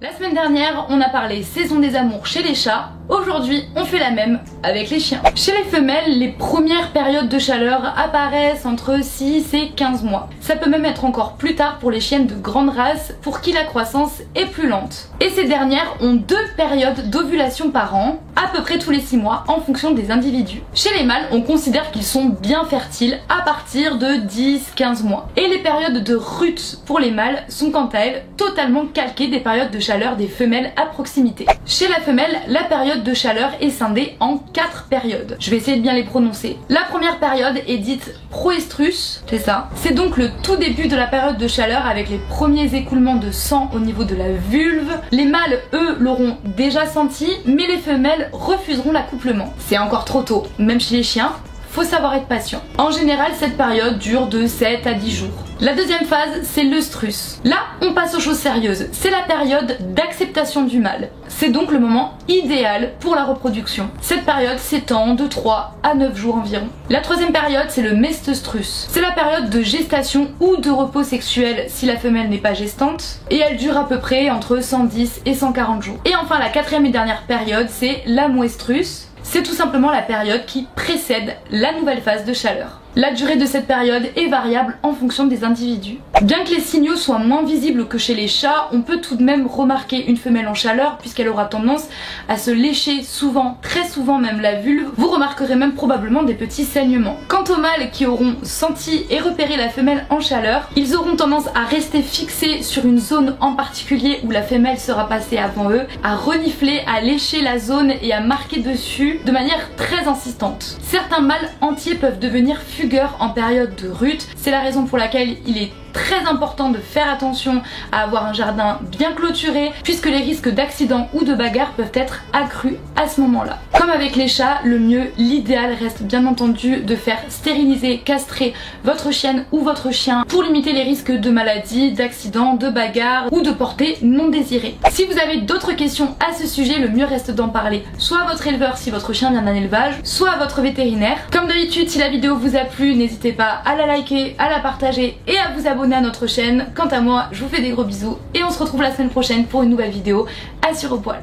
La semaine dernière, on a parlé saison des amours chez les chats. Aujourd'hui, on fait la même avec les chiens. Chez les femelles, les premières périodes de chaleur apparaissent entre 6 et 15 mois. Ça peut même être encore plus tard pour les chiennes de grande race, pour qui la croissance est plus lente. Et ces dernières ont 2 périodes d'ovulation par an, à peu près tous les 6 mois, en fonction des individus. Chez les mâles, on considère qu'ils sont bien fertiles à partir de 10-15 mois. Et les périodes de rut pour les mâles sont quant à elles totalement calquées des périodes de chaleur des femelles à proximité. Chez la femelle, la période de chaleur est scindée en 4 périodes. Je vais essayer de bien les prononcer. La première période est dite proestrus, c'est ça. C'est donc le tout début de la période de chaleur avec les premiers écoulements de sang au niveau de la vulve. Les mâles, eux, l'auront déjà senti, mais les femelles refuseront l'accouplement. C'est encore trop tôt, même chez les chiens. Faut savoir être patient. En général, cette période dure de 7 à 10 jours. La deuxième phase, c'est l'œstrus. Là, on passe aux choses sérieuses. C'est la période d'acceptation du mâle. C'est donc le moment idéal pour la reproduction. Cette période s'étend de 3 à 9 jours environ. La troisième période, c'est le mestœstrus. C'est la période de gestation ou de repos sexuel si la femelle n'est pas gestante. Et elle dure à peu près entre 110 et 140 jours. Et enfin, la quatrième et dernière période, c'est l'amoestrus. C'est tout simplement la période qui précède la nouvelle phase de chaleur. La durée de cette période est variable en fonction des individus. Bien que les signaux soient moins visibles que chez les chats, on peut tout de même remarquer une femelle en chaleur puisqu'elle aura tendance à se lécher souvent, très souvent même la vulve. Vous remarquerez même probablement des petits saignements. Quant aux mâles qui auront senti et repéré la femelle en chaleur, ils auront tendance à rester fixés sur une zone en particulier où la femelle sera passée avant eux, à renifler, à lécher la zone et à marquer dessus de manière très insistante. Certains mâles entiers peuvent devenir fugueurs en période de rut. C'est la raison pour laquelle il est très important de faire attention à avoir un jardin bien clôturé puisque les risques d'accident ou de bagarre peuvent être accrus à ce moment-là. Comme avec les chats, le mieux, l'idéal reste bien entendu de faire stériliser, castrer votre chienne ou votre chien pour limiter les risques de maladies, d'accidents, de bagarres ou de portées non désirées. Si vous avez d'autres questions à ce sujet, le mieux reste d'en parler soit à votre éleveur si votre chien vient d'un élevage, soit à votre vétérinaire. Comme d'habitude, si la vidéo vous a plu, n'hésitez pas à la liker, à la partager et à vous abonner à notre chaîne. Quant à moi, je vous fais des gros bisous et on se retrouve la semaine prochaine pour une nouvelle vidéo à Sur au poil.